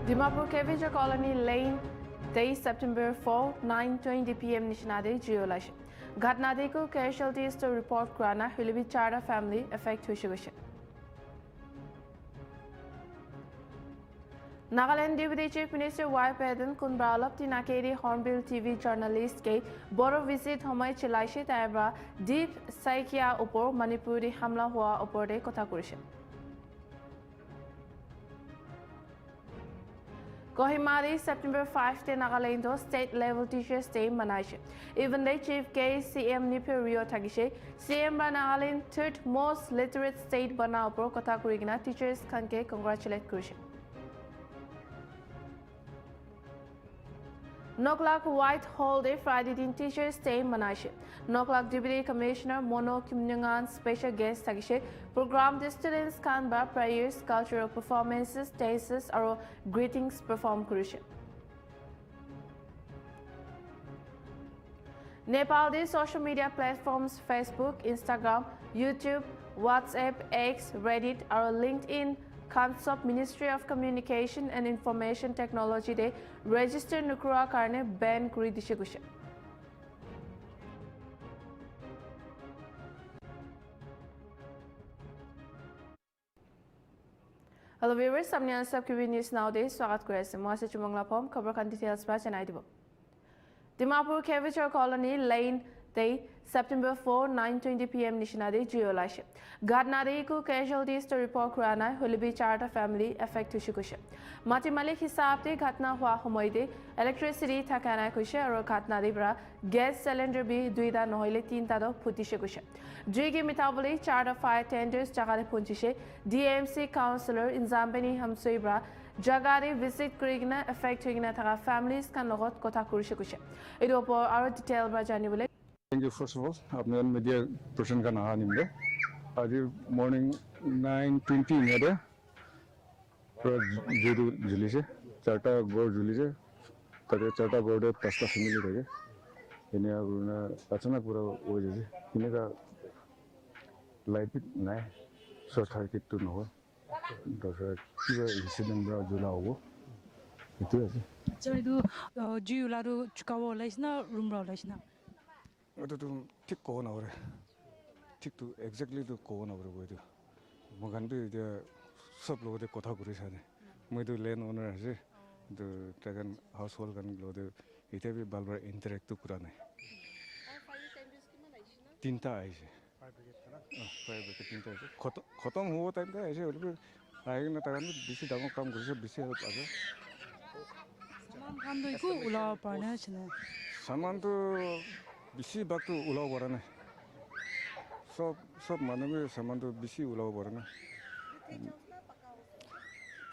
Dimapur Caviger Colony Lane 23 September 4 9:20 p.m. Nishnade Geolash. Ghatnade ko casualties to report krana Hilibi Chara family affect Hushivish. Nagaland Deputy Chief Minister Y. Pedan Kunbralap Tinakeri Hornbill TV journalist ke Boro visit Homai Chilaishi Taibra Deep Saikia Upor Manipuri Hamla Hua Uporde Kotakurisha. Kohimari September 5 te Nagaland State Level Teachers Day Manaish. Even the Chief K CM Niperio Tagishe, CM Nagaland third most literate state Bana Upor Kotakurigina teachers Kanke congratulate Kurisha. Noklak White Holiday Friday din Teachers Day Manaish. Noklak Deputy Commissioner Mono Kimnyangan special guest Tagishe program the students can ba prayers, cultural performances, dances or greetings perform Kurisha. Nepal the social media platforms Facebook, Instagram, YouTube, WhatsApp, X, Reddit or LinkedIn Concept Ministry of Communication and Information Technology de register nukura karne ban kuri dishe. Hello viewers, samne ansab ki news nowadays swagat kuri ase. Moi se chumangla pom khabar kan details pa janai dibo. Dimapur Caviger Colony Lane Day September 4 9:20 p.m. Nishnade Geolash. Ghatnade ko casualties to report krana Holibi Charta family affect Hushikusha. Mati Malik hisab te ghatna hua homoide electricity thakana kusha aro ghatnade bra gas cylinder bi duida nohile tinta do phutishe kusha. Jigi mitabole Charta fire tenders jagare punchishe DMC councillor Inzambeni Hamsoi bra Jagari visit Krigna affect Higna Tara families can logot kota kurisha. It opor our detail bra janibule. Thank you first of all. आपने media person का नाम निम्बे. आज morning 9:20 में day. पूरा जुलू जुली से चार्टा board जुली से तके चार्टा board pasta family रहेगे. इन्हें अब ना अचानक पूरा वो जैसे इन्हें का light भी नहीं short circuit तो ना हो. दूसरा क्या incident बड़ा जुला हो. itu aja. Jadi itu jiu lalu cakawa laisna rumah laisna. itu tuh tik kau na orang, tik tuh exactly tuh kau na orang itu. Makan tuh dia सब लोग दे कोठा गुरी सारे, मैं तो लैंड ओनर है तो ट्रैगन हाउस होल्ड करने लोग दे इधर भी बाल बाल इंटरेक्ट तो कुराने तीन ता ऐसे फायर ब्रिगेड तीन ता ऐसे खत्म हुआ टाइम ता ऐसे और भी आएगा ना ताकि बिसी डांगो काम गुरी से बिसी आगे सामान काम तो इको उलाव पड़ना है चले सामान तो बिसी बाग तो उलाव पड़ना है सब माने में सामान तो बिसी उलाव पड़ना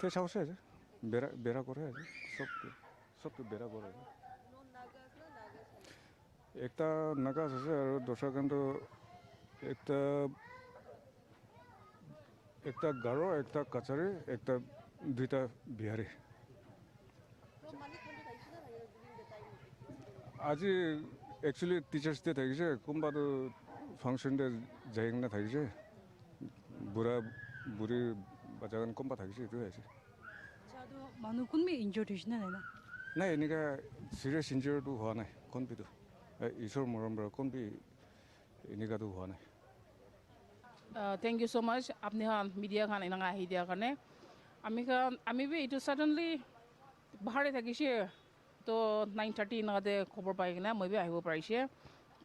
थे शाउस है बेरा करे है सब तो बेरा करे है एक ता नगा से और दूसरा कन तो एक ता गारो एक ता कचरे एक ता दुईटा बिहारी आज एक्चुअली टीचर्स डे था किसे कुंभा तो फंक्शन डे जाएंगे ना था किसे बुरी बचावन कुंभा था किसे तो ऐसे चादो मानो कुन में इंजर्ड है ना नहीं इनका सीरियस इंजर्ड तो हुआ नहीं कौन भी तो ईश्वर मोरम्बर कौन भी इनका तो हुआ नहीं Thank you so much. आपने हाँ मीडिया खाने ना गाही दिया करने अमी भी इटू सडनली बाहर था किसी तो 9:30 ना दे खबर पाएगा ना मैं भी आई हो पाइसे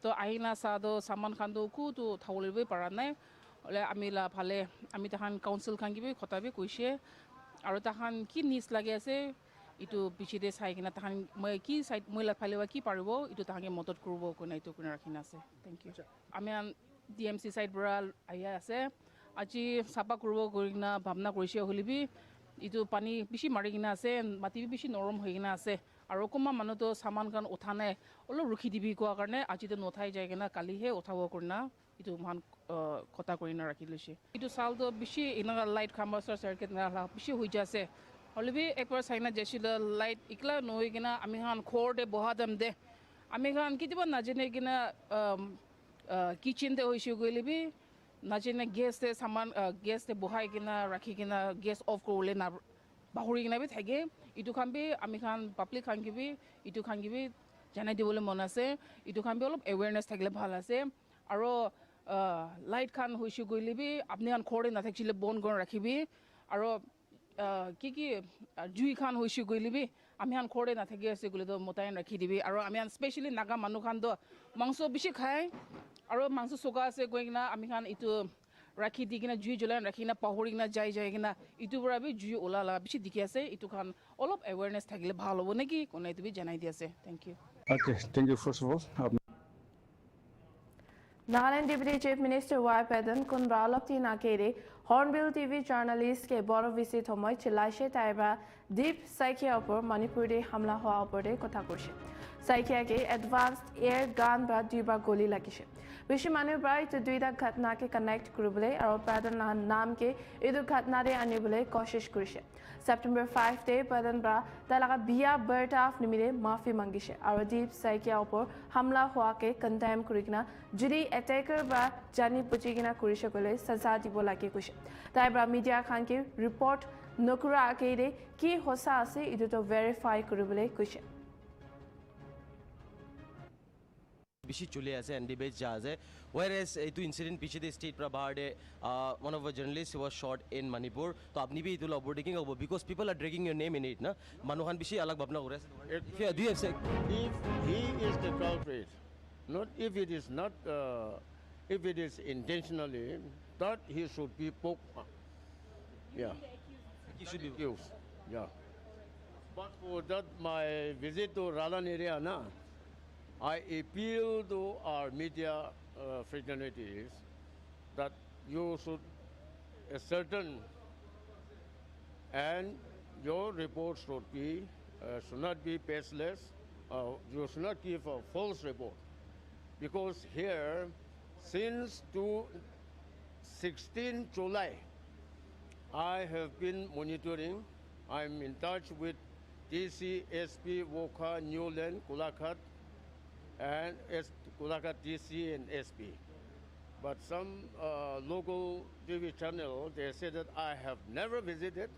तो आई ना सादो सामान खान दो कु तो थावले भी पड़ा नहीं और अमी ला फाले अमी तहान काउंसिल खान की भी खता भी कुछ और तहान की नीस लगे ऐसे इटू पीछे दे साइक ना तहान मैं की साइड मैं ला फाले वा की पारिबो इटू तहान के मदद करबो को नहीं तो कुछ रखना से थैंक यू अमी DMC साइड बरा आया ऐसे আজি সাপা করব করিনা ভাবনা কৰিছে হলিবি ইটো পানী বেশি মারি কিনা আছে মাটি বেশি নরম হৈ কিনা আছে আর কমা মানুহ তো সামান কান উঠা নাই অলপ রুখি দিবি কোৱা কাৰণে আজি তো নথাই যায় কিনা কালিহে উঠাব কৰিনা ইটো মান কথা কৰিনা ৰাখি লৈছে ইটো সাল তো বেশি ইনা লাইট খাম্বাছৰ সার্কিট না বেশি হৈ যাছে হলিবি একবাৰ চাইনা যেছিল লাইট ইকলা নহৈ কিনা আমি হান খোৰতে বহা দম দে আমি হান কিবা নাজনে কিনা কিচেন দে হৈছে গলিবি नाचे ना गैस से सामान गैस से बुहाई के ना रखी के ना गैस ऑफ कर ले ना বাহুৰি কিনে বি থাকে ইটো খান বি আমি খান পাব্লিক খান কিবি ইটো খান কিবি জানাই দিবলৈ মন আছে ইটো খান বি অলপ এৱেৰনেছ থাকিলে ভাল আছে আৰু লাইট খান হৈছি গ'লে বি আপুনি খান খৰে নাথাকিলে বন গণ ৰাখিবি আৰু কি জুই খান হৈছি গ'লে বি আমি খান খৰে নাথাকি আছে গ'লে তো মতায়ন ৰাখি দিবি আৰু আমি খান স্পেচিয়েলি নাগা মানুহ খান তো মাংস বেছি খায় আৰু মাংস চোকা আছে গৈ কিনা আমি খান ইটো ৰাখি দি কিনা জুই জ্বলাই ৰাখি কিনা পাহৰি কিনা যাই কিনা ইটোৰ পৰা বি জুই ওলালা বেছি দেখি আছে ইটো খান অলপ এৱেৰনেছ থাকিলে ভাল হ'ব নেকি কোনে এইটো বি জানাই দি আছে thank you Okay, thank you first of all. Nagaland Deputy Chief Minister Y. Pedan kun Ralopti Nakere, Hornbill TV journalist ke boro visit homoy chilaishe taiba deep psyche upor Manipur de hamla hoa upor de kotha korshe. Psyche ke advanced air gun ba duiba goli lagishe. Bishi manu bra itu duida ghatna ke connect kurubule aro Pedan naam ke idu ghatna de anibule koshish kurishe. September 5 day Pedan bra talaga biya berta af nimire maafi mangishe aro deep psyche upor hamla hoa ke condemn kurigna juri attacker ba jani puchigina kurishe kole saza dibo lage kushe taibra media khan ke report nokura akere ki hosa ase idu to verify kuribole kushe Bishi chule ase and debate ja ase whereas etu incident piche de state pra bahar de one of our journalists was shot in Manipur to apni bhi etu overtaking hobo because people are dragging your name in it na manuhan bishi alag bhabna kore ase do you have say if he is the culprit, not if it is not, if it is intentionally, that he should be poked. Yeah, he should be accused. Yeah, but for that my visit to Ralan area, na, I appeal to our media fraternities that you should ascertain and your reports should not be baseless. You should not give a false report because here since 16 July I have been monitoring. I'm in touch with DC, SP, Woka, Newland, Kulakat and Kulakat DC and SP. But some local TV channel, they said that I have never visited.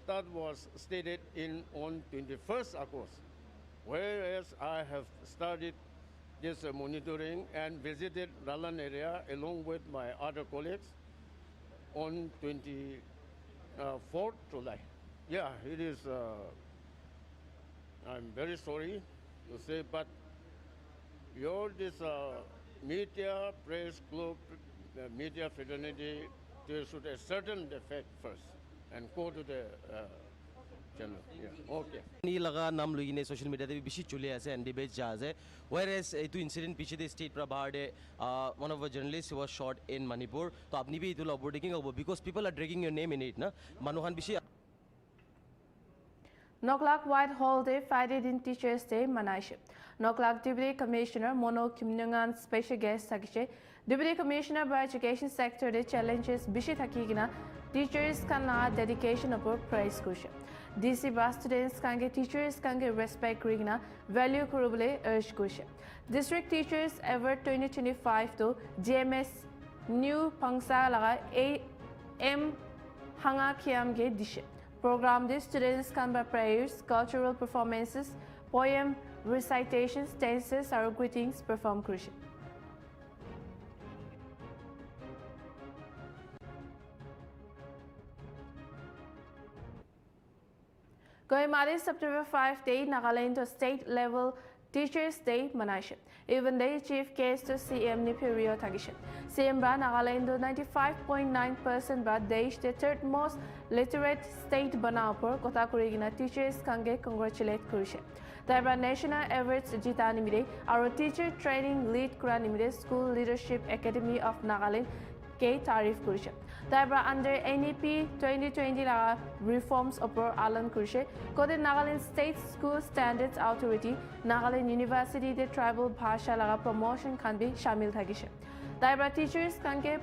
That was stated on 21st August. Whereas I have started this monitoring and visited Ralan area along with my other colleagues on 24th July. Yeah, it is, I'm very sorry to say, but this media, press club, media fraternity, they should ascertain the fact first and go to the channel. Yeah, okay. ni laga naam loine social media de bishi chule ase and debate ja ase whereas etu incident piche de state pra bahar de one of our journalists was shot in Manipur to apni bhi etu overtaking hobo because people are dragging your name in it na manuhan bishi Noklak Whitehall Day Friday din Teachers Day manaishe. Noklak Deputy Commissioner Mono Kimnungan special guest sagishe. Deputy Commissioner by Education Sector de challenges bishi thakigina teachers kana dedication upor praise kushe. DC bus students kange teachers kange respect kurigina value kurubule urge kushe. District Teachers Award 2025 to GMS New Pangsa laga AM hanga kiam ge dishe. Program the students can by prayers, cultural performances, poem recitations, dances, or greetings perform crucial. Going Monday, September 5 day, Nagaland to state level Teachers Day manaishe. Even day chief case to CM ni period tagishe. CM ba Nagaland 95.9% ba desh the third most literate state banapur kota kurigina teachers kange congratulate kurishe. Taiba National Awards jitanimide our teacher training lead kuranimide School Leadership Academy of Nagaland ke tarif kurishe. Taiba under NEP 2020 la reforms upor alan kurishe. Kode Nagaland State School Standards Authority Nagaland University de tribal bhasha la promotion kan bhi shamil thagishe. Taiba teachers kanke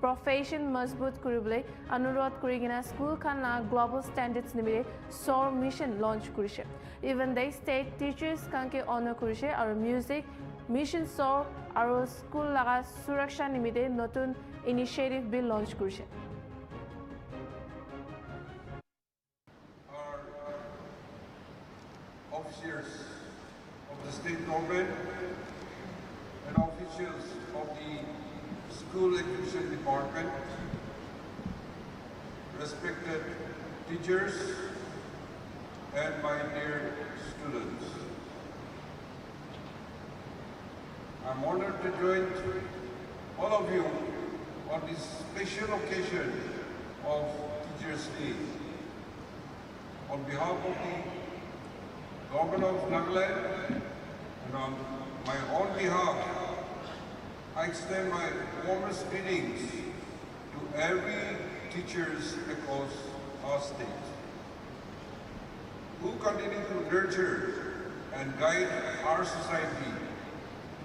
profession mazboot kuribule anurod kurigina school kan na global standards nimire SOAR mission launch kurishe. Even they state teachers kanke honor kurishe our music mission SOAR our school laga suraksha nimide notun initiative bill launch kurishe. officers of the state government and officials of the school education department, respected teachers, and my dear students. I'm honored to join all of you on this special occasion of Teachers' Day. On behalf of the Government of Nagaland and on my own behalf, I extend my warmest greetings to every teachers across our state who continue to nurture and guide our society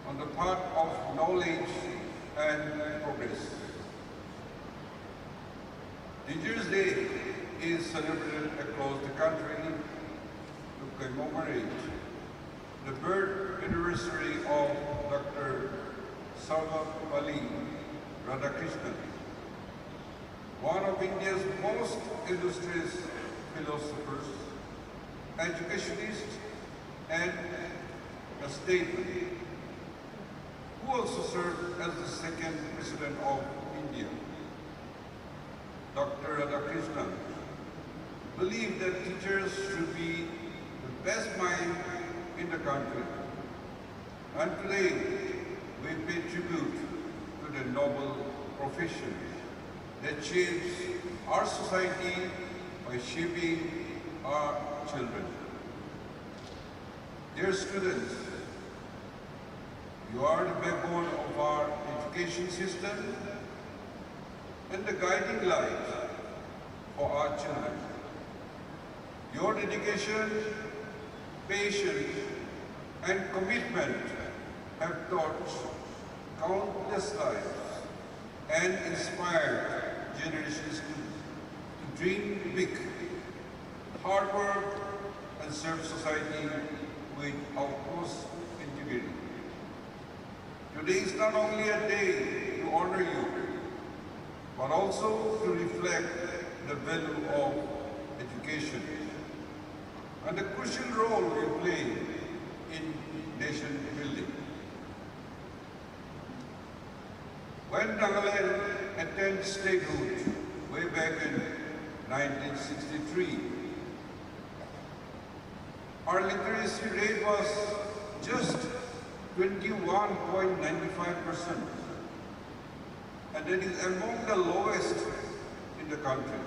on the path of knowledge and progress. Teachers' Day is celebrated across the country to commemorate the birth anniversary of Dr. Sarvapalli Radhakrishnan, one of India's most illustrious philosophers, educationists, and a statesman, who also served as the second President of India. Dr. Radhakrishnan believed that teachers should be the best mind in the country. And today, we pay tribute to the noble profession that shapes our society by shaping our children. Dear students, you are the backbone of our education system and the guiding light for our children. Your dedication, patience, and commitment have taught countless lives and inspired generations to dream big, hard work, and serve society with utmost integrity. Today is not only a day to honor you, but also to reflect the value of education and the crucial role you play in nation building. When Nagaland attained statehood way back in 1963, our literacy rate was just 21.95%, and that is among the lowest in the country.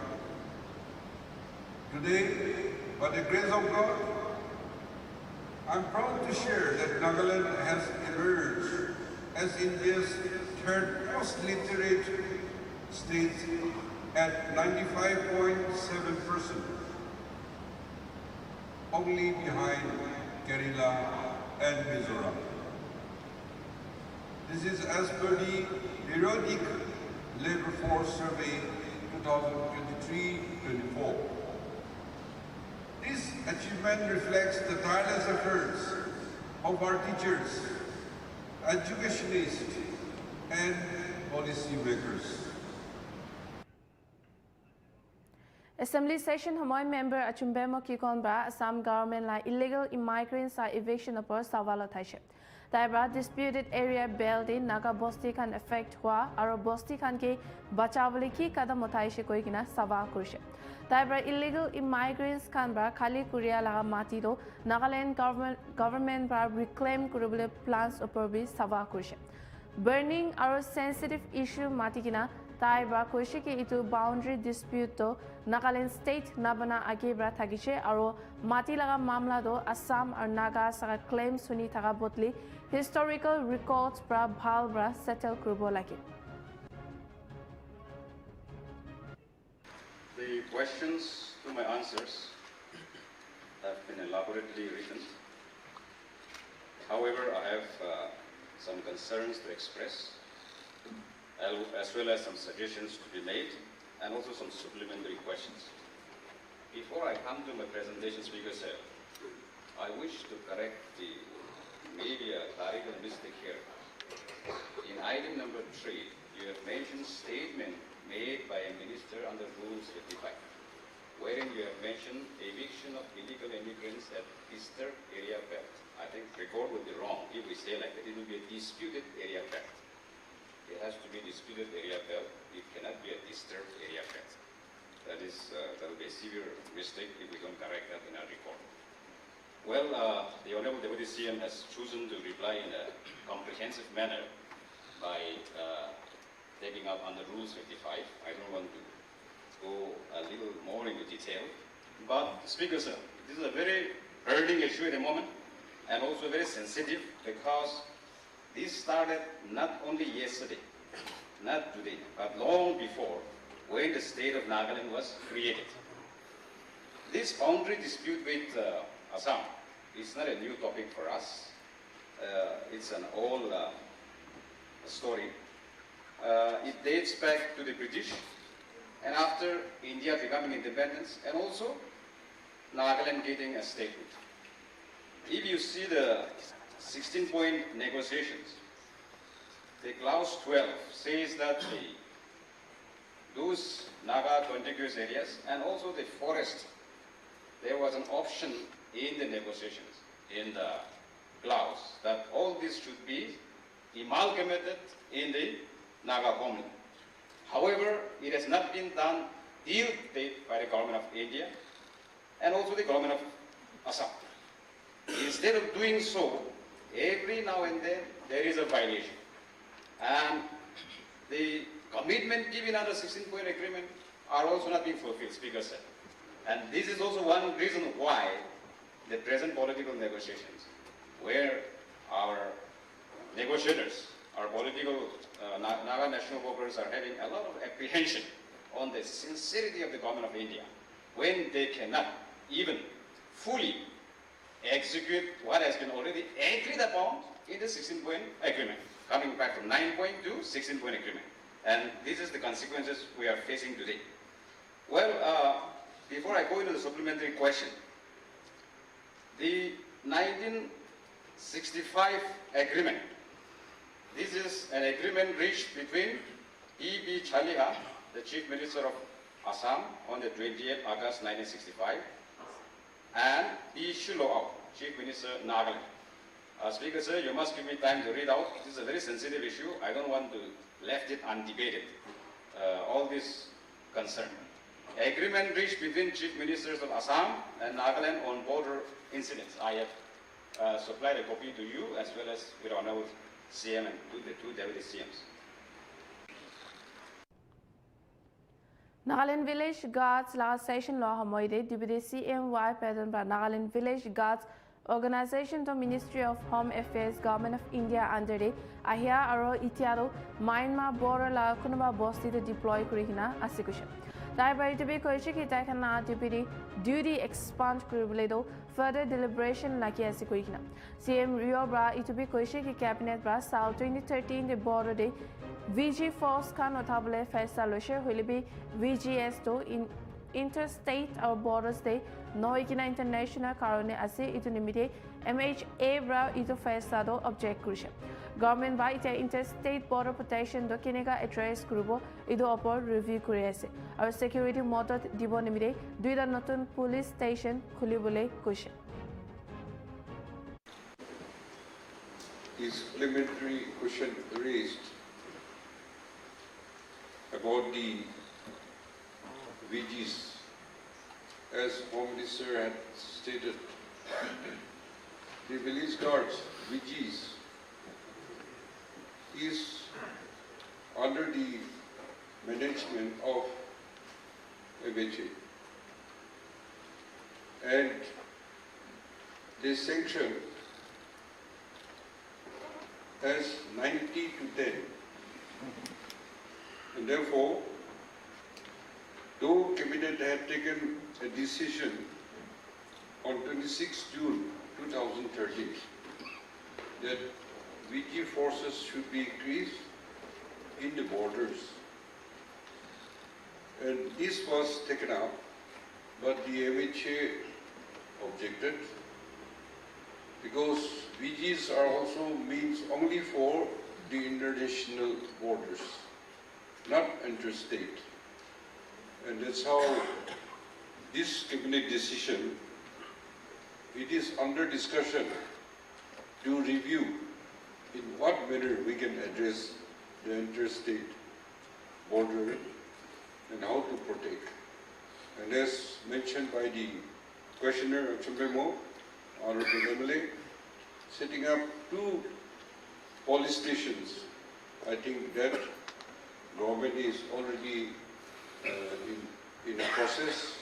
Today, by the grace of God, I'm proud to share that Nagaland has emerged as India's third most literate state at 95.7%, only behind Kerala and Mizoram. This is as per the periodic labor force survey 2023-24. This achievement reflects the tireless efforts of our teachers, educationists, and policy makers. Assembly session Hamoy member Achumbemo Kikonbra, Assam government la illegal immigrants are eviction upor Savala Taishe. Taibra disputed area bailed in Naga Bosti can affect Hua, Aro Bosti can ke Bachavali ki Kada Motaishe Koikina Sava Kurshe. Taibra illegal immigrants Canberra Kali Kuria Laga Matido, Nagaland government reclaim Kurubule plans upor Sava Kurshe. Burning Aro sensitive issue Matikina. Taibra Koshiki itu boundary dispute to Nagaland state nabana agebra tagiche aro mati laga mamla do Assam or Naga saka claim suni taga botli historical records bra bhal bra settle kurbo laki. The questions to my answers have been elaborately written. However, I have some concerns to express, as well as some suggestions to be made, and also some supplementary questions. Before I come to my presentation, Speaker Sir, I wish to correct the media clerical mistake here. In item number 3, you have mentioned statement made by a minister under Rules 55, wherein you have mentioned eviction of illegal immigrants at disturbed area belt. I think record would be wrong if we say like that. It will be a disputed area belt. It has to be disputed area belt. It cannot be a disturbed area belt. That will be a severe mistake if we don't correct that in our report. Well, the Honorable Deputy CM has chosen to reply in a comprehensive manner by taking up under Rules 55. I don't want to go a little more into detail. But, Speaker, sir, this is a very burning issue at the moment and also very sensitive because this started not only yesterday, not today, but long before when the state of Nagaland was created. This boundary dispute with Assam is not a new topic for us. It's an old story. It dates back to the British and after India becoming independence and also Nagaland getting a statehood. If you see the 16-point negotiations, the clause 12 says that those Naga contiguous areas and also the forest, there was an option in the negotiations, in the clause, that all this should be amalgamated in the Naga homeland. However, it has not been done till date by the government of India and also the government of Assam. Instead of doing so, every now and then there is a violation. And the commitment given under 16-point agreement are also not being fulfilled, Speaker said. And this is also one reason why the present political negotiations, where our negotiators, our political Naga national workers are having a lot of apprehension on the sincerity of the government of India when they cannot even fully execute what has been already agreed upon in the 16-point agreement, coming back from 9-point to 16-point agreement. And this is the consequences we are facing today. Well, before I go into the supplementary question, the 1965 agreement, this is an agreement reached between E.B. Chaliha, the Chief Minister of Assam, on the 28th August 1965, and B. Shiloao, Chief Minister Nagaland. Speaker, sir, you must give me time to read out. This is a very sensitive issue. I don't want to left it undebated. All this concern. Agreement reached between Chief Ministers of Assam and Nagaland on border incidents. I have supplied a copy to you as well as with Honorable CM and to the two Deputy CMs. Nagaland Village Guards last session law hamoide Deputy CMY President Nagaland Village Guards Organization to Ministry of Home Affairs Government of India under the Ahia Aro Itiaro Myanmar border la kunuba bosti to deploy kurihina asikusha. Taibai to be koishiki taikana deputy duty expand kuribuledo further deliberation laki asikurihina. CM Rio Bra it to be koishiki cabinet bra South 2013 the border day VG Force kan otable festa loshe hulibi VGS to in interstate or borders day noikina international karone ase itu nimite MHA bra itu festa do object kurusha. Government by ite interstate border protection do kinega address kurubo idu opor review kuri ase. Our security model dibo nimite duida notun police station khulibole kusha. The supplementary question raised about the VGs, as Home Minister had stated, the village guards, VGs, is under the management of MHA. And they sanction as 90 to 10. And therefore, though Cabinet had taken a decision on 26 June 2013 that VG forces should be increased in the borders, and this was taken up, but the MHA objected because VGs are also means only for the international borders, not interstate. And that's how this cabinet decision, it is under discussion to review in what manner we can address the interstate border and how to protect. And as mentioned by the questioner, Chumbemo, Honorable MLA, setting up 2 police stations, I think that government is already in a process,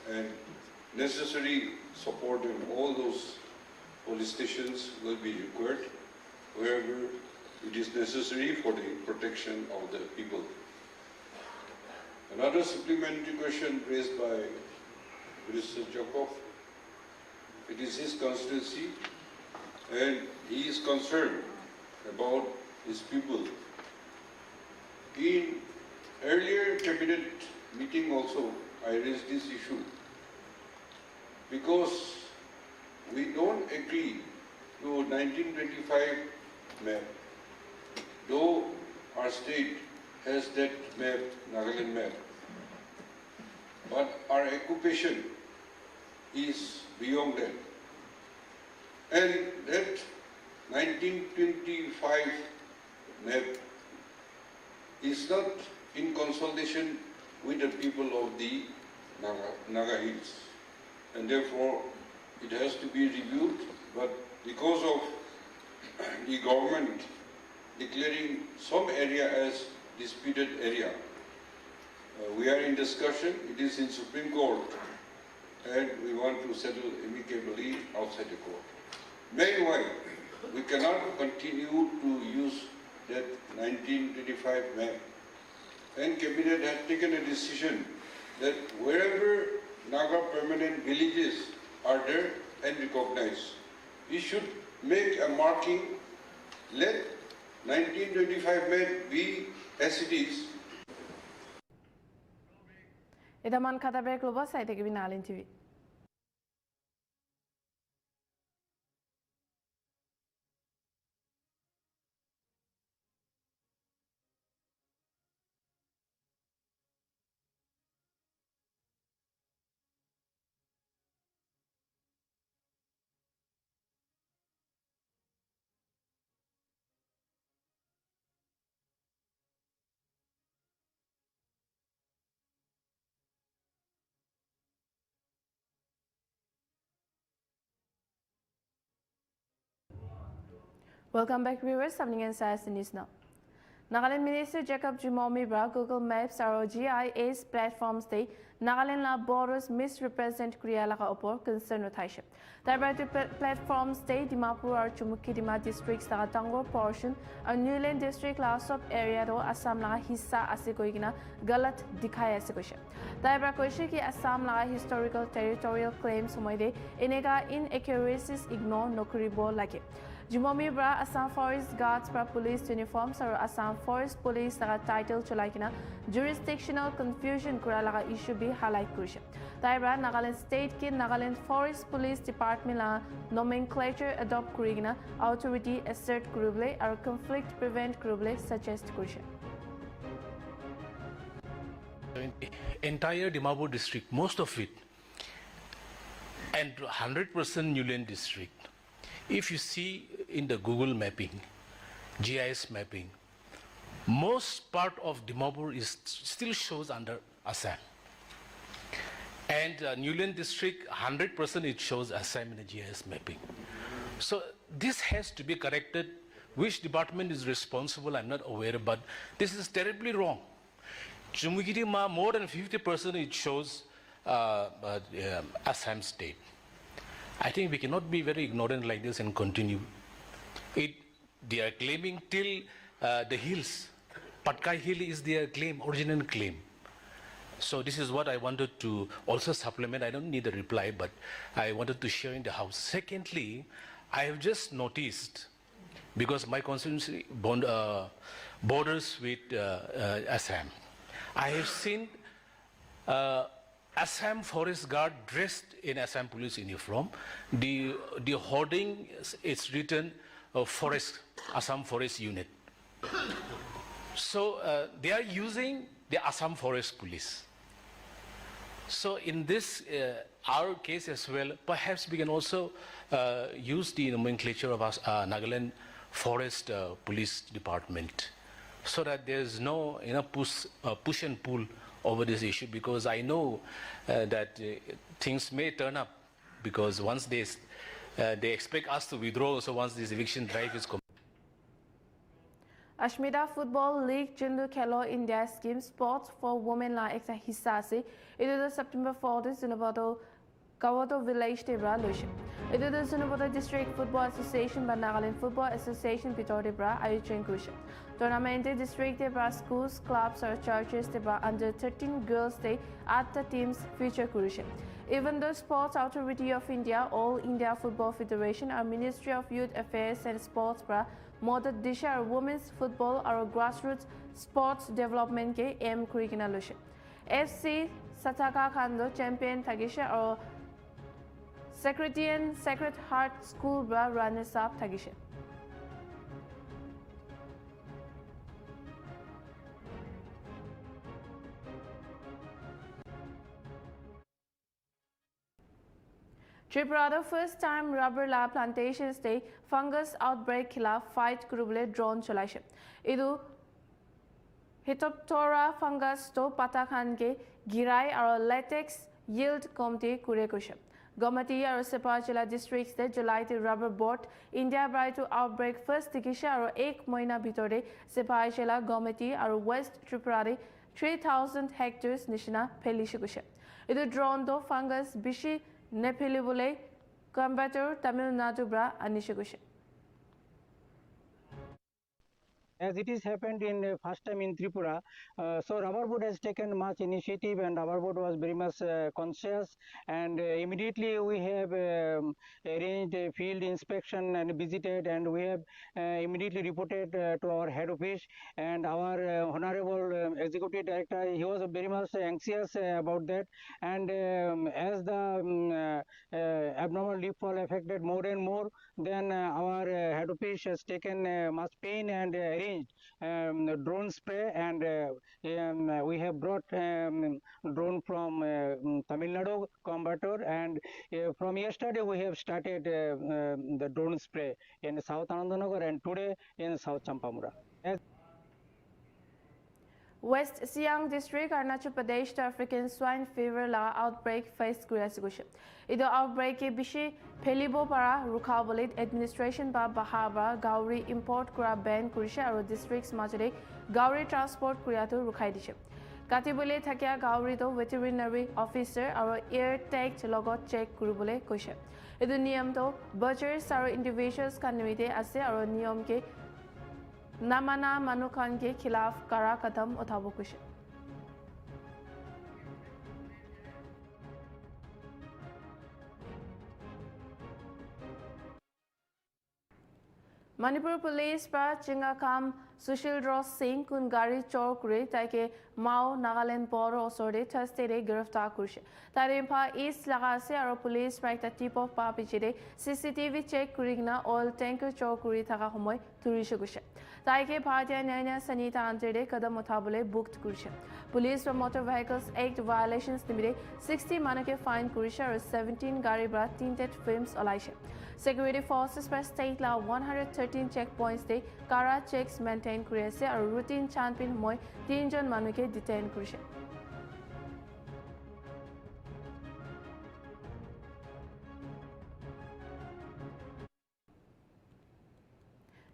and necessary support in all those police stations will be required wherever it is necessary for the protection of the people. Another supplementary question raised by Minister Jacob, it is his constituency and he is concerned about his people. In earlier cabinet meeting also, I raised this issue because we don't agree to 1925 map, though our state has that map, Nagaland map, but our occupation is beyond that. And that 1925 map is not in consultation with the people of the Naga Hills, and therefore it has to be reviewed. But because of the government declaring some area as disputed area, we are in discussion. It is in Supreme Court, and we want to settle amicably outside the court. Meanwhile, we cannot continue to use that 1925 map. And Cabinet had taken a decision that wherever Naga permanent villages are there and recognized, we should make a marking, let 1925 map be as it is. Idaman kata break lobo sai tegi Nltv. Welcome back viewers, something inside the news now. Nagaland Minister Jacob Jumomi Bra Google Maps aro GIS platforms day Nagaland la borders misrepresent Kriya laka opor concern uthaise. Thereby to platforms day Dimapur or Chumukidima districts la Tango portion or Newland district la sub area do Assam la hissa asikoigina galat dikhaya asikoshe. Thereby koishe ki Assam la historical territorial claims homoide inega inaccuracies ignore nokuribo lage. Jumomi Bra Assam Forest Guards pra police uniforms or Assam Forest Police laga title chulaikina jurisdictional confusion kura laga issue bi highlight kurisha. Taibra Nagaland State ki Nagaland Forest Police Department la nomenclature adopt kurigina authority assert kuruble or conflict prevent kuruble suggest kurisha. Entire Dimapur district, most of it, and 100% Newland district. If you see in the Google mapping, GIS mapping, most part of Dimapur is still shows under Assam. And Newland district, 100% it shows Assam in the GIS mapping. So this has to be corrected. Which department is responsible, I'm not aware, but this is terribly wrong. Chumukidima, more than 50% it shows Assam state. I think we cannot be very ignorant like this and continue. They are claiming till the hills. Patkai Hill is their claim, original claim. So this is what I wanted to also supplement. I don't need a reply, but I wanted to share in the house. Secondly, I have just noticed, because my constituency borders with Assam, I have seen Assam Forest Guard dressed in Assam police uniform. The hoarding is written Forest, Assam Forest Unit. So they are using the Assam Forest Police. So in this, our case as well, perhaps we can also use the nomenclature of our Nagaland Forest Police Department, so that there's no push and pull over this issue, because I know that things may turn up, because once they expect us to withdraw, so once this eviction drive is complete. Ashmida Football League Jindu Khelo India Scheme Sports for Women la ekta hissa ase edu September 4 de Zunabado Kawato Village te bra loise edu Zunabado District Football Association ba Nagaland Football Association bitor de bra ayojen kurishe tournament de district de bra schools clubs or churches de bra under 13 girls de at the teams feature kurishe. Even the Sports Authority of India, All India Football Federation, our Ministry of Youth Affairs and Sports bra Mother Disha or women's football or grassroots sports development ke aim kurikina loise. FC Sataka Khando champion Tagisha or Secretarian Sacred Heart School bra runners up Tagisha. Tripura first time rubber lab plantations day fungus outbreak khilaf fight kurubole drone cholaise. Idu Hitoptora fungus to patakhan ke girai aro latex yield komte kure kushe. Gomati aro Sepajila districts de July te rubber board India brai to outbreak first tikisha aro 1 moina bitore Sepajila Gomati aro West Tripura de 3000 hectares nishina pelishe kushe. Idu drone do fungus bishi Nepilibule, Combator, Tamil Nadu bra Anishakusha. As it is happened in first time in Tripura, so Rubber Board has taken much initiative, and Rubber Board was very much conscious, and immediately we have arranged a field inspection and visited, and we have immediately reported to our head office, and our honorable executive director, he was very much anxious about that, and as the abnormal leaf fall affected more and more, then our head office has taken much pain and arranged drone spray, and we have brought drone from Tamil Nadu Combator, and from yesterday we have started the drone spray in South Anandanagar and today in South Champamura. West Siang District, Arunachal Pradesh, African swine fever la outbreak faced Gurasigush. Ido outbreak ke bishi Pelibo para Rukabolit administration ba Bahaba Gauri import kura ban Kurisha or districts majore Gauri transport Kuriatu Rukaidisha. Katibule Takia Gauri do veterinary officer or ear tagged logo check Kurubule Kusha. Ido Niam do butchers or individuals kanimite ase or Niam ke Namana Manukan के खिलाफ कड़ा कदम उठाबो कुछ Manipur Police पर चिंगाकाम सुशील Ross Singh कुन गाड़ी चोर करे ताकि माओ नागालैंड बोर्डर ओसोरे थर्सडे रे गिरफ्तार कुरशे तारे फा ईस्ट लगा से और पुलिस पर एक टिप ऑफ पा पिछे सीसीटीवी चेक कुरिगना ऑयल टैंकर चोर कुरी थका समय तुरिशे कुशे ताकि भारतीय न्याय संहिता अंतर्गत कदम उठाबले बुक्ड कुरशे पुलिस पर मोटर व्हीकल्स एक्ट वायलेशंस निमित्ते 60 मानक के फाइन कुरशे और 17 गाड़ी बरा tinted films अलाइशे Security forces per state law 113 checkpoints de kara checks maintain kurese or routine chanpin moi 3 jon manuke detain kurise.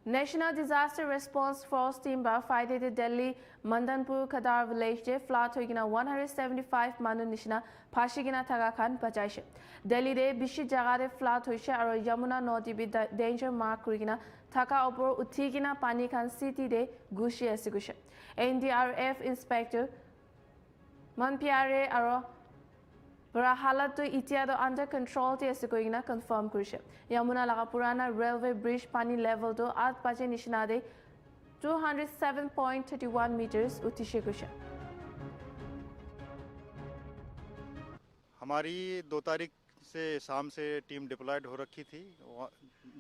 National Disaster Response Force team ba Friday de Delhi Mandanpur Khadar village de flat hoigina 175 manu nishina phashigina thaga khan bachaise Delhi de bishi jaga de flat hoise aro Yamuna Nodi bi danger mark kurigina thaka opor uthigina pani khan city de gushi asigushe NDRF inspector Manpiare aro Bara halat to itia do under control te asikoigina confirm kurishe Yamuna laga purana railway bridge pani level do 8 baje nishina de 207.31 meters utishe kushe हमारी 2 तारीख से शाम से team diploid हो रखी थी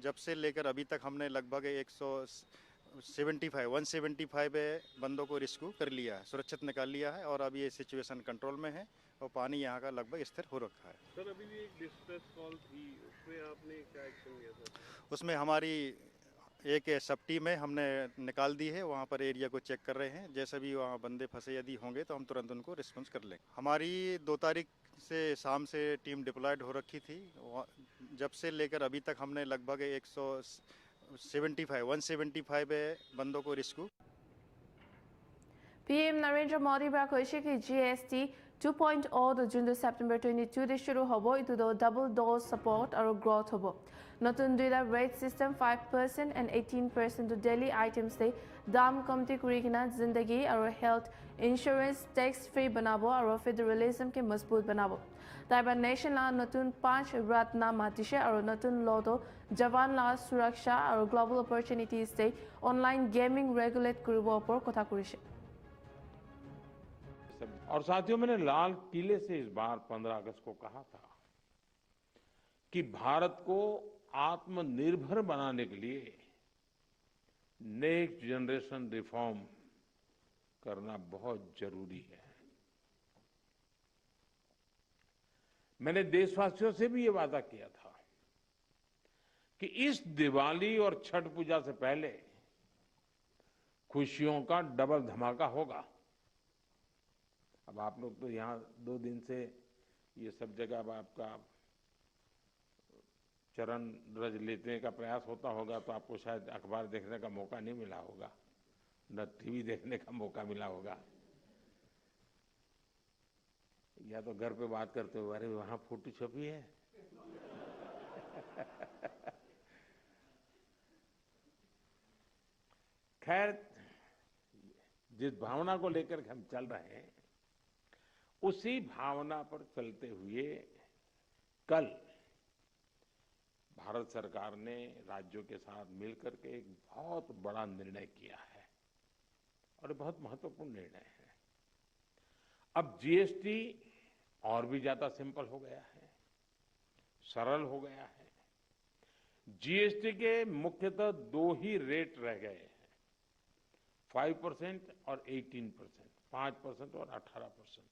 जब से लेकर अभी तक हमने लगभग 175 बंदों को रेस्क्यू कर लिया है सुरक्षित निकाल लिया है और अब ये सिचुएशन कंट्रोल में है और पानी यहाँ का लगभग स्थिर हो रखा है। सर अभी भी एक डिस्ट्रेस कॉल थी, उसमें आपने क्या एक्शन लिया सर? उसमें हमारी एक सब टीम है, हमने निकाल दी है, वहाँ पर एरिया को चेक कर रहे हैं। जैसे भी वहाँ बंदे फंसे यदि होंगे तो हम तुरंत उनको रिस्पॉन्स कर लेंगे। हमारी 2 तारीख से शाम से टीम डिप्लॉयड हो रखी थी। जब से लेकर अभी तक हमने लगभग 175 बंदों को rescue. PM Narendra Modi bra koise ki GST 2.0 do June September 22 de shuru hobo itu do double dose support aro growth hobo. Notun duida rate system 5% and 18% to daily items de dam komti kurikina zindagi aro health insurance tax free banabo aro federalism ke mazboot banabo. Taiba nation la notun 5 ratna matishe aro notun law do jawan la suraksha aro global opportunities de online gaming regulate kuribo opor kotha kurishe. और साथियों, मैंने लाल किले से इस बार 15 अगस्त को कहा था कि भारत को आत्मनिर्भर बनाने के लिए नेक्स्ट जनरेशन रिफॉर्म करना बहुत जरूरी है। मैंने देशवासियों से भी ये वादा किया था कि इस दिवाली और छठ पूजा से पहले खुशियों का डबल धमाका होगा। अब आप लोग तो यहाँ 2 दिन से ये सब जगह अब आपका चरण रज लेने का प्रयास होता होगा, तो आपको शायद अखबार देखने का मौका नहीं मिला होगा, न टीवी देखने का मौका मिला होगा, या तो घर पे बात करते हुए अरे वहां फोटो छपी है। खैर, जिस भावना को लेकर हम चल रहे हैं उसी भावना पर चलते हुए कल भारत सरकार ने राज्यों के साथ मिलकर के एक बहुत बड़ा निर्णय किया है और बहुत महत्वपूर्ण निर्णय है। अब जीएसटी और भी ज्यादा सिंपल हो गया है, सरल हो गया है। जीएसटी के मुख्यतः 2 ही रेट रह गए हैं, 5% और 18%, 5% और 18%।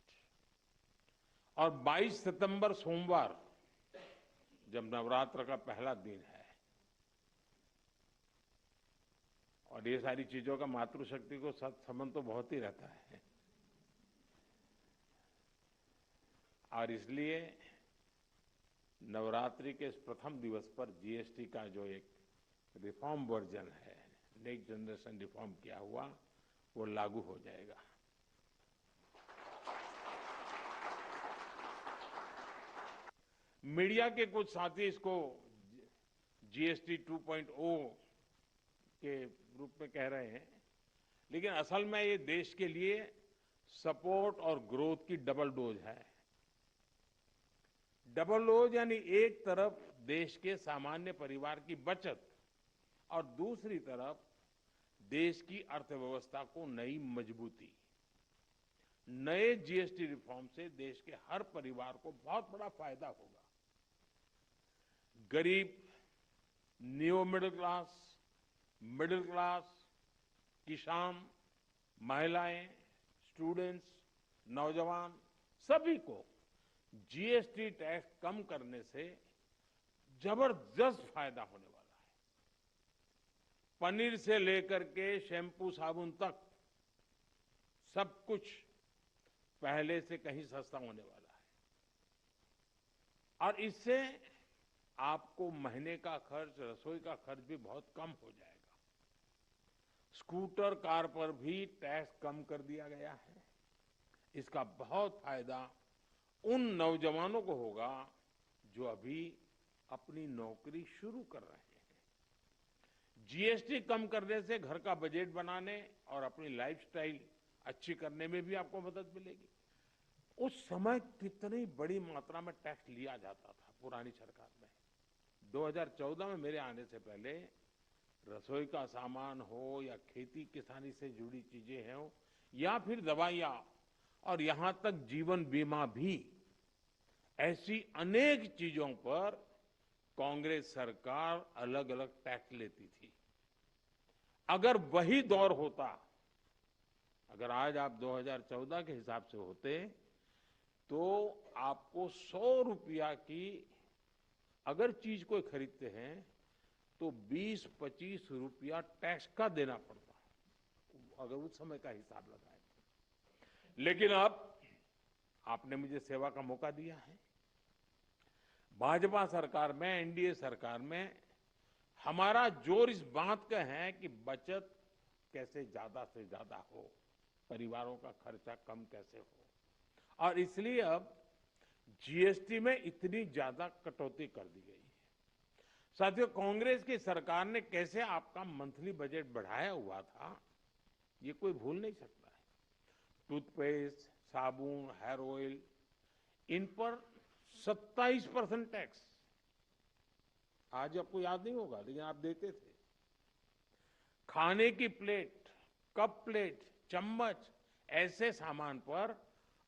और 22 सितंबर सोमवार, जब नवरात्र का पहला दिन है, और ये सारी चीजों का मातृशक्ति को संबंध तो बहुत ही रहता है, और इसलिए नवरात्रि के इस प्रथम दिवस पर जीएसटी का जो एक रिफॉर्म वर्जन है, नेक्स्ट जनरेशन रिफॉर्म किया हुआ, वो लागू हो जाएगा। मीडिया के कुछ साथी इसको जीएसटी 2.0 के रूप में कह रहे हैं, लेकिन असल में ये देश के लिए सपोर्ट और ग्रोथ की डबल डोज है। डबल डोज यानी एक तरफ देश के सामान्य परिवार की बचत और दूसरी तरफ देश की अर्थव्यवस्था को नई मजबूती। नए जीएसटी रिफॉर्म से देश के हर परिवार को बहुत बड़ा फायदा होगा। गरीब, न्यू मिडिल क्लास, किसान, महिलाएं, स्टूडेंट्स, नौजवान, सभी को जीएसटी टैक्स कम करने से जबरदस्त फायदा होने वाला है। पनीर से लेकर के शैम्पू साबुन तक सब कुछ पहले से कहीं सस्ता होने वाला है, और इससे आपको महीने का खर्च, रसोई का खर्च भी बहुत कम हो जाएगा। स्कूटर, कार पर भी टैक्स कम कर दिया गया है। इसका बहुत फायदा उन नौजवानों को होगा जो अभी अपनी नौकरी शुरू कर रहे हैं। जीएसटी कम करने से घर का बजट बनाने और अपनी लाइफस्टाइल अच्छी करने में भी आपको मदद मिलेगी। उस समय कितनी बड़ी मात्रा में टैक्स लिया जाता था पुरानी सरकार में। 2014 में मेरे आने से पहले रसोई का सामान हो या खेती किसानी से जुड़ी चीजें हो या फिर दवाइयां और यहां तक जीवन बीमा भी, ऐसी अनेक चीजों पर कांग्रेस सरकार अलग अलग टैक्स लेती थी। अगर वही दौर होता, अगर आज आप 2014 के हिसाब से होते तो आपको 100 रुपया की अगर चीज कोई खरीदते हैं तो 20-25 रुपया टैक्स का देना पड़ता है, अगर उस समय का हिसाब लगाए। लेकिन अब आपने मुझे सेवा का मौका दिया है। भाजपा सरकार में, एनडीए सरकार में हमारा जोर इस बात का है कि बचत कैसे ज्यादा से ज्यादा हो, परिवारों का खर्चा कम कैसे हो, और इसलिए अब जीएसटी में इतनी ज्यादा कटौती कर दी गई है। साथियों, कांग्रेस की सरकार ने कैसे आपका मंथली बजट बढ़ाया हुआ था, ये कोई भूल नहीं सकता है। टूथपेस्ट, साबुन, हेयर ऑयल, इन पर 27% टैक्स। आज आपको याद नहीं होगा, लेकिन आप देते थे। खाने की प्लेट, कप प्लेट, चम्मच, ऐसे सामान पर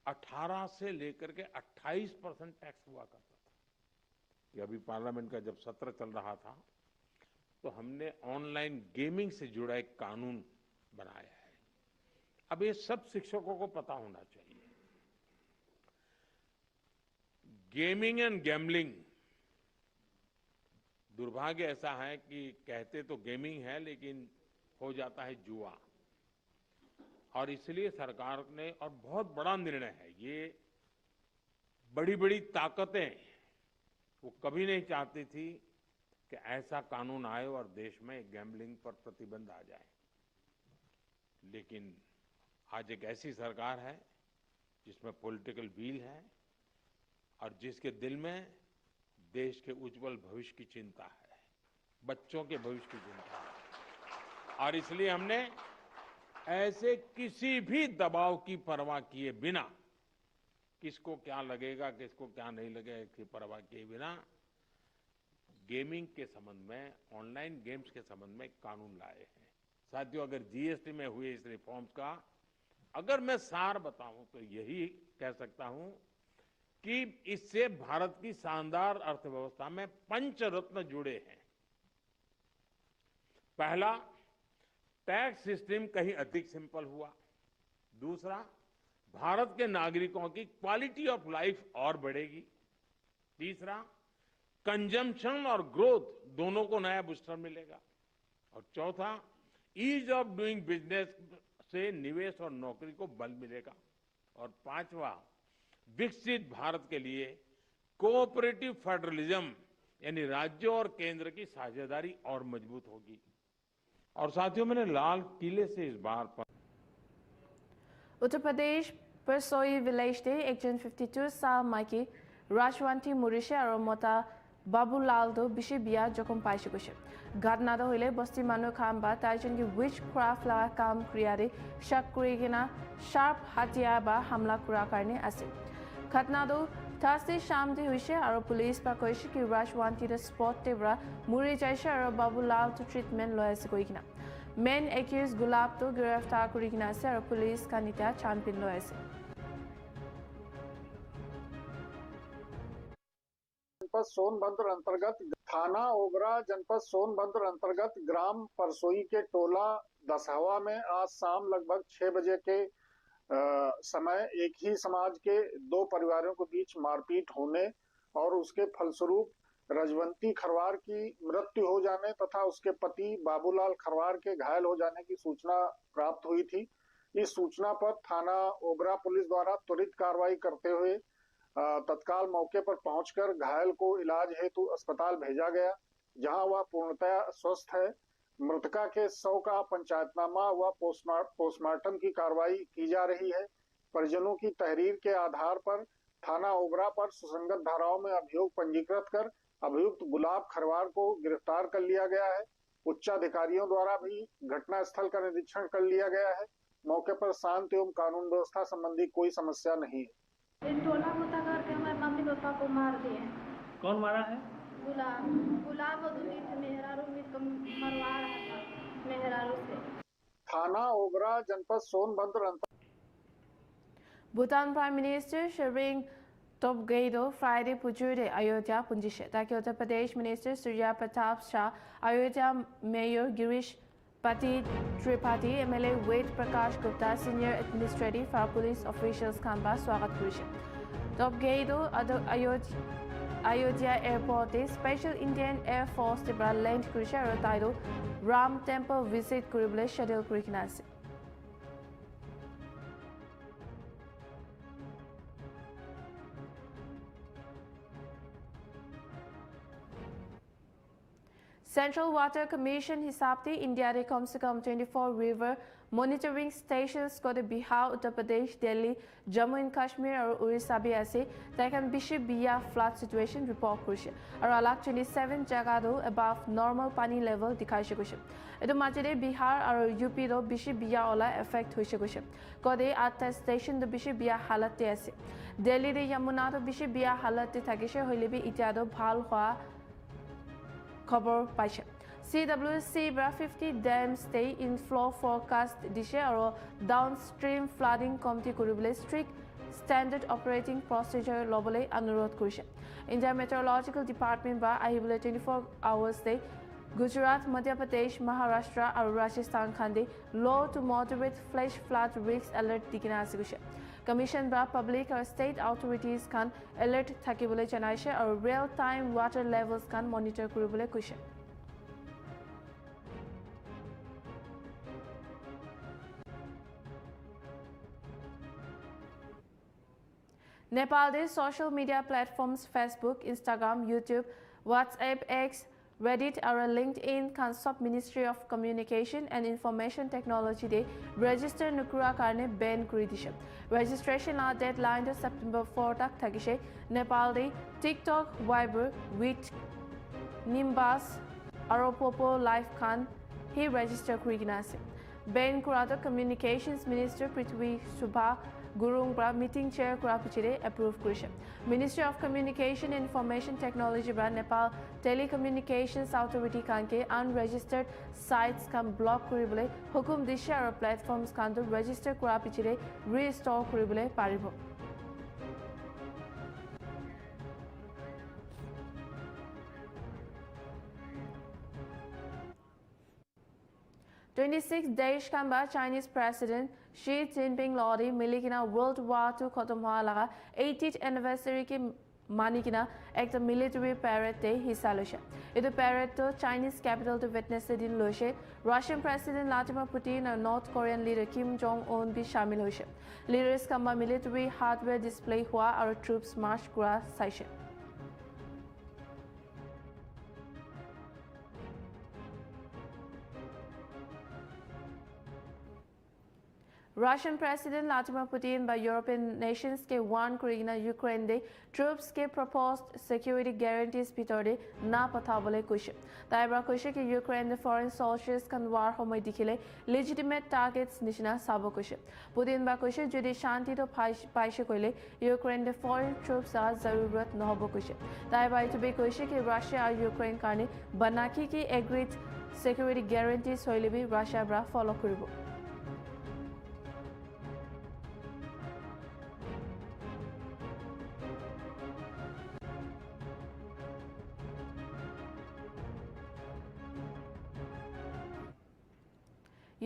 18 से लेकर के 28% टैक्स हुआ करता था। कि अभी पार्लियामेंट का जब सत्र चल रहा था तो हमने ऑनलाइन गेमिंग से जुड़ा एक कानून बनाया है। अब ये सब शिक्षकों को पता होना चाहिए। गेमिंग एंड गैम्बलिंग, दुर्भाग्य ऐसा है कि कहते तो गेमिंग है लेकिन हो जाता है जुआ, और इसलिए सरकार ने, और बहुत बड़ा निर्णय है ये, बड़ी बड़ी ताकतें वो कभी नहीं चाहती थी कि ऐसा कानून आए और देश में गैम्बलिंग पर प्रतिबंध आ जाए। लेकिन आज एक ऐसी सरकार है जिसमें पॉलिटिकल विल है और जिसके दिल में देश के उज्जवल भविष्य की चिंता है, बच्चों के भविष्य की चिंता है। और इसलिए हमने ऐसे किसी भी दबाव की परवाह किए बिना, किसको क्या लगेगा, किसको क्या नहीं लगेगा, इसकी परवाह किए बिना गेमिंग के संबंध में, ऑनलाइन गेम्स के संबंध में कानून लाए हैं। साथियों, अगर जीएसटी में हुए इस रिफॉर्म्स का अगर मैं सार बताऊं तो यही कह सकता हूं कि इससे भारत की शानदार अर्थव्यवस्था में पंचरत्न जुड़े हैं। पहला, टैक्स सिस्टम कहीं अधिक सिंपल हुआ। दूसरा, भारत के नागरिकों की क्वालिटी ऑफ लाइफ और बढ़ेगी। तीसरा, कंजम्पशन और ग्रोथ दोनों को नया बूस्टर मिलेगा। और चौथा, ईज ऑफ डूइंग बिजनेस से निवेश और नौकरी को बल मिलेगा। और पांचवा, विकसित भारत के लिए कोऑपरेटिव फेडरलिज्म यानी राज्यों और केंद्र की साझेदारी और मजबूत होगी। और साथियों, मैंने लाल किले से इस बार पर उत्तर प्रदेश परसोई विलेज दे एक्जन 52 साल माइकी राजवंती मुरिशे और मोता बाबूलाल दो बिशे बिया जोखम पाइसे गुशे। घटना दो हिले बस्ती मानु खाम बा ताइजन की विच क्राफ्ट ला काम क्रियारे शक कुरेगिना शार्प हथियार बा हमला कुरा करने असे। घटना दो थर्सडे शाम दे हुई और पुलिस पर कोई कि राजवंती द स्पॉट तेबरा मुरी जैसे और बाबूलाल तो ट्रीटमेंट लॉय से कोई किना मेन एक्यूज गुलाब तो गिरफ्तार कुरीगिना से और पुलिस का नित्या छानबीन लॉय से। जनपद सोनभद्र अंतर्गत थाना ओबरा जनपद सोनभद्र अंतर्गत ग्राम परसोई के टोला दसहवा में आज शाम लगभग 6 बजे के समय एक ही समाज के दो परिवारों के बीच मारपीट होने और उसके फलस्वरूप रजवंती खरवार की मृत्यु हो जाने तथा उसके पति बाबूलाल खरवार के घायल हो जाने की सूचना प्राप्त हुई थी। इस सूचना पर थाना ओबरा पुलिस द्वारा त्वरित कार्रवाई करते हुए तत्काल मौके पर पहुंचकर घायल को इलाज हेतु अस्पताल भेजा गया, जहां वह पूर्णतया स्वस्थ है। मृतका के शव का पंचायतनामा व पोस्टमार्टम की कार्रवाई की जा रही है। परिजनों की तहरीर के आधार पर थाना ओबरा पर सुसंगत धाराओं में अभियोग पंजीकृत कर अभियुक्त गुलाब खरवार को गिरफ्तार कर लिया गया है। उच्चाधिकारियों द्वारा भी घटना स्थल का निरीक्षण कर लिया गया है। मौके पर शांति एवं कानून व्यवस्था संबंधी कोई समस्या नहीं है। टोला मुता करके हमारे मम्मी पापा को मार दिए। कौन मारा है? गुलाब मेहरारू मरवा रहा था मेहरारू से। थाना ओबरा जनपद सोनभद्र। भूटान प्राइम मिनिस्टर शेरिंग तोबगेदो फ्राइडे पुजुरे अयोध्या पुंजिशे ताकि Uttar Pradesh minister Surya Pratap Shah Ayodhya mayor Girish Pati Tripathi MLA Ved Prakash Gupta senior administrative और पुलिस ऑफिशियल्स खान स्वागत करिसे। Top gate Ayodhya Airport Special Indian Air Force Tibra land Krisha Rotaido Ram Temple visit Kuribule schedule Krikinasi. Central Water Commission Hisapti India de kam se kam 24 river monitoring stations ko de Bihar, Uttar Pradesh, Delhi, Jammu and Kashmir or Orissa bi ase takan bishi biya flood situation report kurise aru alak 27 jaga do above normal pani level dikhaise kuise etu majide Bihar aru UP do bishi biya ola effect hoise kuise ko de 8 station do bishi biya halat te ase Delhi de Yamuna do bishi biya halat te thakise hoile bi itia do bhal hoa Cover Paisha. CWC bra 50 dams stay in flow forecast dishe aro downstream flooding committee kuribule strict standard operating procedure lobole anurodh kurise. India Meteorological Department ba ahibule 24 hours day Gujarat, Madhya Pradesh, Maharashtra aru Rajasthan khande low to moderate flash flood risk alert dikina asiguise. Commission by public or state authorities can alert thakibule janaise or real time water levels can monitor kuribule kuise. Nepal de social media platforms Facebook, Instagram, YouTube, WhatsApp, X, Reddit or LinkedIn can sub Ministry of Communication and Information Technology de register nukura karne ban kuri dishe. Registration la deadline to September 4 tak thakise. Nepal de TikTok, Viber, with Nimbas, Aropopo Life Khan he register kuri ginase. Ban kurata Communications Minister Prithvi Subha Gurung bra meeting chair kurapichire approve kurise. Ministry of Communication and Information Technology bra Nepal Telecommunications Authority kanke unregistered sites can block kuribule hukum dishe aro platforms kan to register kurapichire restore kuribule paribo. (26 देश का बाद Chinese President Xi Jinping लॉरी मिली किना World War II खत्म हुआ लगा 80th anniversary की मानी किना एक तो military parade ते हिस्सा लोशे इधर parade तो Chinese capital तो witness से दिन लोशे Russian President Vladimir Putin और North Korean leader Kim Jong-un भी शामिल होशे leaders का military hardware display हुआ और troops march करा साइशे Russian President Vladimir Putin by European nations के warn करेगा Ukraine दे troops के proposed security guarantees बितोड़े ना पता बोले कुछ ताइबरा कुछ कि Ukraine they foreign soldiers can war हो में दिखले legitimate targets निशना साबो कुछ पुतिन बा कुछ जुदी शांति तो पाइशे कोले Ukraine दे foreign troops आ जरूरत न हो कुछ ताइबरा इतो भी कुछ कि Russia और Ukraine काने बनाकी की agreed security guarantees होले भी Russia बरा follow करिबो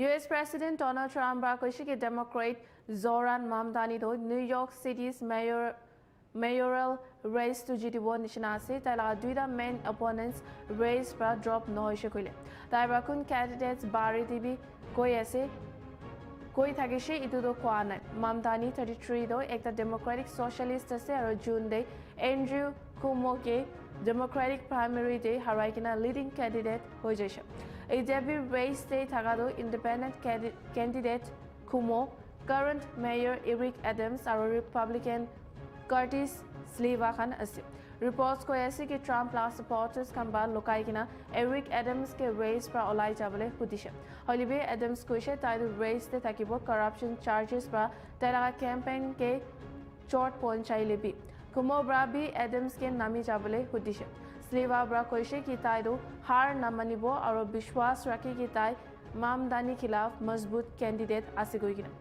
US President Donald Trump कहছে कि Democrat Zoran Mamdani do New York City's mayoral race to জিতিব নিচিনা আছে তাই লাগা দুইটা main opponents race পৰা drop নহৈছে কইলে তাই বাকুন candidates বাৰি দিবি কৈ আছে কৈ থাকিছে ইটো তো কোৱা নাই মামদানি 33 do একটা Democratic Socialist আছে আৰু জুন দে Andrew Cuomo-কে Democratic primary de হাৰাই কিনা leading candidate হৈ যাইছে A debut race day Tagado independent candidate Cuomo, current mayor Eric Adams और Republican Curtis Sliwa Khan असे reports को ऐसे कि Trump ला supporters kan बाद लोकाई किना Eric Adams के race पर ओलाई जाबले हुदिशे हॉलीबे Adams को इसे ताइदो race दे ताकि वो corruption charges पर तेरा campaign के चोट पहुंचाई लेबी Cuomo बरा भी Adams के नामी जाबले हुदिशे Sliwa bra koise ki tai do har na manibo aro bishwas rakhi ki tai Mamdani khilaf mazboot candidate ase goi kina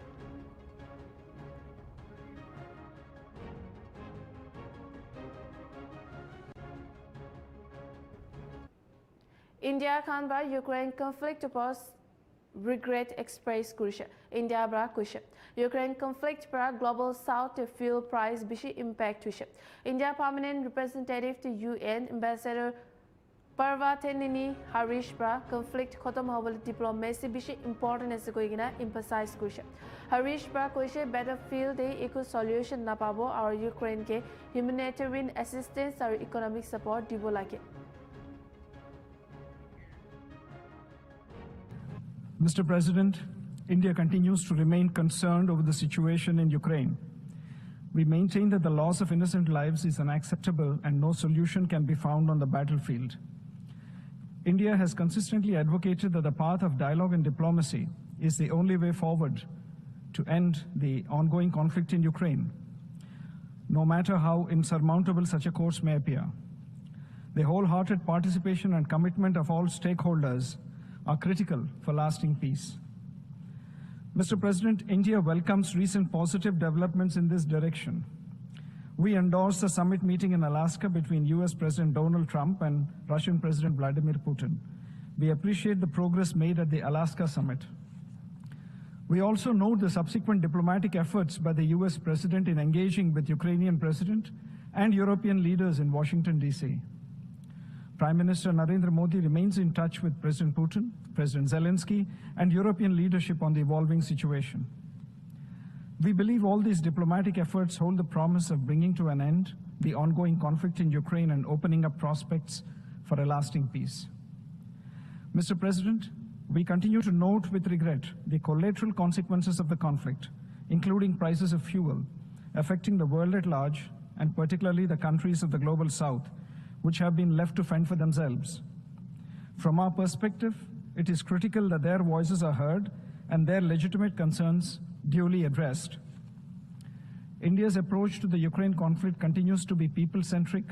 India khan ba Ukraine conflict upor regret express kurishe India bra kuishe Ukraine conflict bra global south to fuel price bishi impact huishe India permanent representative to UN ambassador Parvatenini Harish bra conflict khotom hobole diplomacy bishi important ase koigina emphasize kuishe Harish bra koise battlefield de eco solution na pabo aur Ukraine ke humanitarian assistance aur economic support dibo lage Mr. President, India continues to remain concerned over the situation in Ukraine. We maintain that the loss of innocent lives is unacceptable and no solution can be found on the battlefield. India has consistently advocated that the path of dialogue and diplomacy is the only way forward to end the ongoing conflict in Ukraine, no matter how insurmountable such a course may appear. The wholehearted participation and commitment of all stakeholders are critical for lasting peace. Mr. President, India welcomes recent positive developments in this direction. We endorse the summit meeting in Alaska between US President Donald Trump and Russian President Vladimir Putin. We appreciate the progress made at the Alaska summit. We also note the subsequent diplomatic efforts by the US President in engaging with Ukrainian President and European leaders in Washington, D.C. Prime Minister Narendra Modi remains in touch with President Putin, President Zelensky, and European leadership on the evolving situation. We believe all these diplomatic efforts hold the promise of bringing to an end the ongoing conflict in Ukraine and opening up prospects for a lasting peace. Mr. President, we continue to note with regret the collateral consequences of the conflict, including prices of fuel, affecting the world at large, and particularly the countries of the Global South, which have been left to fend for themselves. From our perspective, it is critical that their voices are heard and their legitimate concerns duly addressed. India's approach to the Ukraine conflict continues to be people-centric,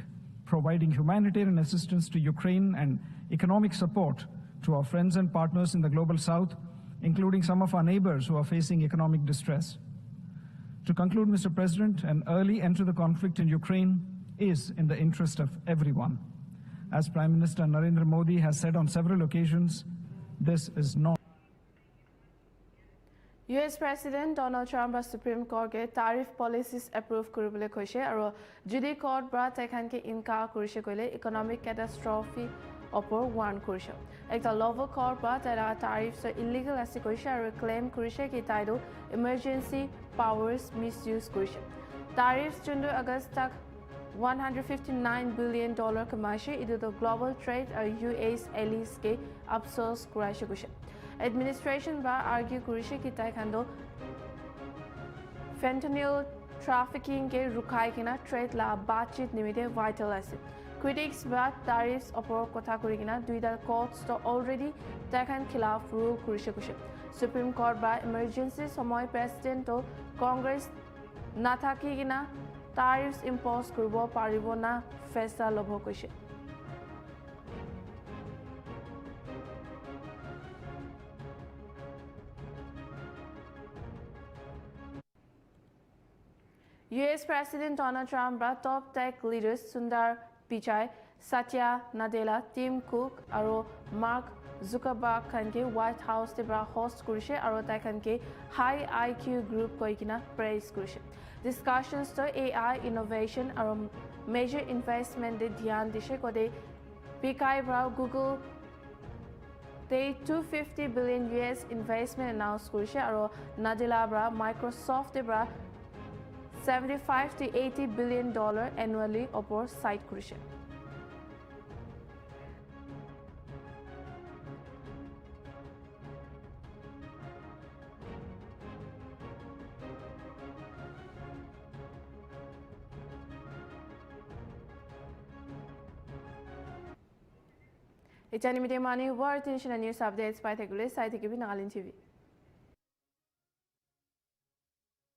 providing humanitarian assistance to Ukraine and economic support to our friends and partners in the Global South, including some of our neighbors who are facing economic distress. To conclude, Mr. President, an early end to the conflict in Ukraine is in the interest of everyone. As Prime Minister Narendra Modi has said on several occasions, this is not. US President Donald Trump ba Supreme Court ke tariff policies approve koribole koise aro judi court bra tekhan ke inkar korise koile economic catastrophe opor warn korise ekta lower court bra tara tariffs illegal ase koise aro claim korise ki taido emergency powers misuse korise tariffs 2 August tak $159 billion kamashi into the global trade or US allies ke absorbs kuraise koise administration ba argue kurishe ki tai khando fentanyl trafficking ke rukai kina trade la batchit nimite vital ase critics ba tariffs opor kotha kurikina duida courts to already tai khan khilaf rule kurishe koise Supreme Court ba emergency somoy president to congress na thaki kina tariffs impose kuribo paribo na faisla lobo koise US President Donald Trump bra top tech leaders Sundar Pichai, Satya Nadella, Tim Cook aro Mark Zuckerberg khan ke White House te bra host kurise aro tai khan ke high IQ group koikina praise kurise. Discussions to AI innovation aro major investment de dhyan dishe ko de Pichai bra Google they $250 billion US investment announced kurise aro Nadella bra Microsoft te bra $75 to $80 billion annually opor site kurise. It's an immediate money war attention and news updates by the site Nltv.